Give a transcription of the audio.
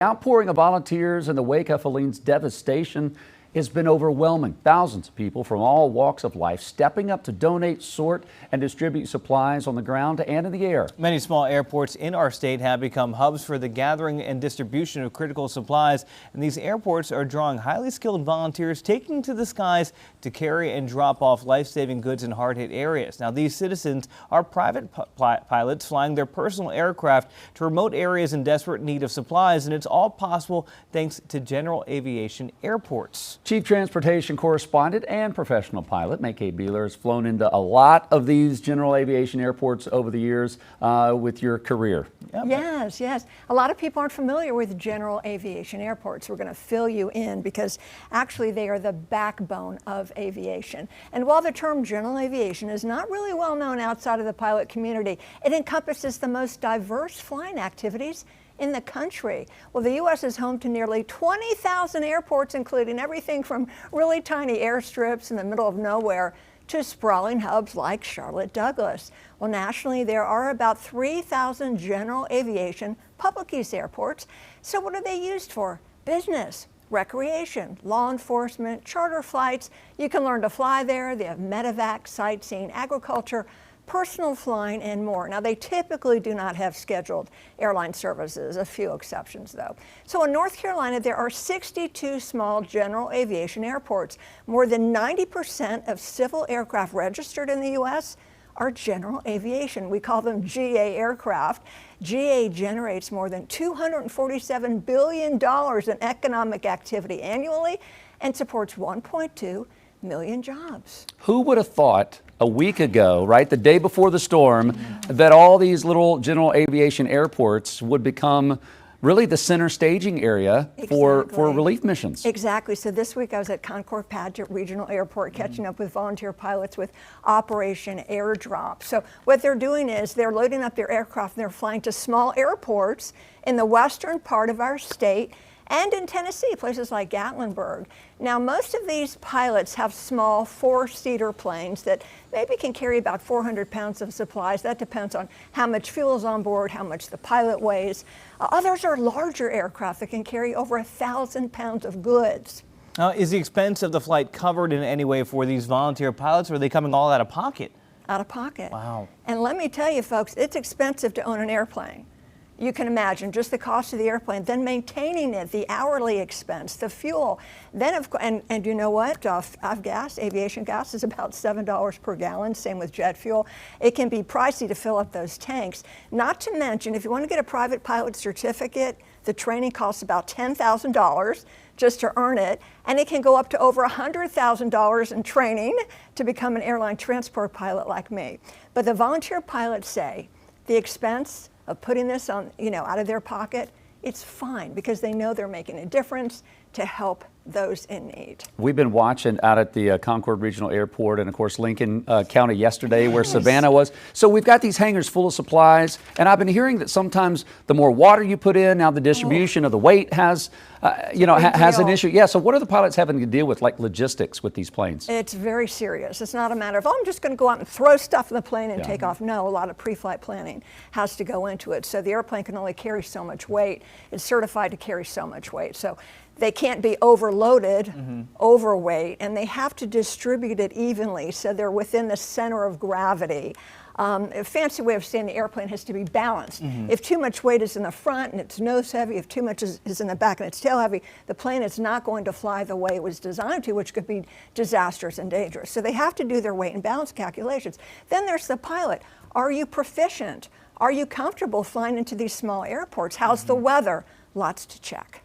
Outpouring of volunteers in the wake of Helene's devastation has been overwhelming. Thousands of people from all walks of life stepping up to donate, sort, and distribute supplies on the ground and in the air. Many small airports in our state have become hubs for the gathering and distribution of critical supplies, and these airports are drawing highly skilled volunteers taking to the skies to carry and drop off life-saving goods in hard-hit areas. Now, these citizens are private pilots flying their personal aircraft to remote areas in desperate need of supplies, and it's all possible thanks to General Aviation Airports. Chief Transportation Correspondent and professional pilot May Beeler has flown into a lot of these general aviation airports over the years with your career. Yep. Yes. A lot of people aren't familiar with general aviation airports. We're going to fill you in because actually they are the backbone of aviation. And while the term general aviation is not really well known outside of the pilot community, it encompasses the most diverse flying activities in the country. Well, the U.S. is home to nearly 20,000 airports, including everything from really tiny airstrips in the middle of nowhere to sprawling hubs like Charlotte Douglas. Well, nationally, there are about 3,000 general aviation public use airports. So what are they used for? Business, recreation, law enforcement, charter flights. You can learn to fly there. They have medevac, sightseeing, agriculture, personal flying, and more. Now, they typically do not have scheduled airline services, a few exceptions though. So in North Carolina, there are 62 small general aviation airports. More than 90% of civil aircraft registered in the U.S. are general aviation. We call them GA aircraft. GA generates more than $247 billion in economic activity annually and supports 1.2 million jobs. Who would have thought a week ago, right, the day before the storm, that all these little general aviation airports would become really the center staging area for relief missions? Exactly. So this week I was at Concord Padgett Regional Airport catching up with volunteer pilots with Operation Airdrop. So what they're doing is they're loading up their aircraft and they're flying to small airports in the western part of our state and in Tennessee, places like Gatlinburg. Now, most of these pilots have small four-seater planes that maybe can carry about 400 pounds of supplies. That depends on how much fuel is on board, how much the pilot weighs. Others are larger aircraft that can carry over 1,000 pounds of goods. Is the expense of the flight covered in any way for these volunteer pilots, or are they coming all out of pocket? Out of pocket. Wow. And let me tell you, folks, it's expensive to own an airplane. You can imagine just the cost of the airplane, then maintaining it, the hourly expense, the fuel. Then, and you know what? Gas, aviation gas is about $7 per gallon, same with jet fuel. It can be pricey to fill up those tanks. Not to mention, if you want to get a private pilot certificate, the training costs about $10,000 just to earn it, and it can go up to over $100,000 in training to become an airline transport pilot like me. But the volunteer pilots say the expense of putting this on, out of their pocket, it's fine because they know they're making a difference to help those in need. We've been watching out at the Concord Regional Airport and, of course, Lincoln County yesterday where Savannah was. So we've got these hangars full of supplies, and I've been hearing that sometimes the more water you put in, now the distribution of the weight has, has an issue. Yeah, so what are the pilots having to deal with, like logistics with these planes? It's very serious. It's not a matter of, I'm just going to go out and throw stuff in the plane and take off. No, a lot of pre-flight planning has to go into it. So the airplane can only carry so much weight. It's certified to carry so much weight. So they can't be overloaded, overweight, and they have to distribute it evenly so they're within the center of gravity. A fancy way of saying the airplane has to be balanced. If too much weight is in the front and it's nose heavy, if too much is in the back and it's tail heavy, the plane is not going to fly the way it was designed to, which could be disastrous and dangerous. So they have to do their weight and balance calculations. Then there's the pilot. Are you proficient? Are you comfortable flying into these small airports? How's the weather? Lots to check.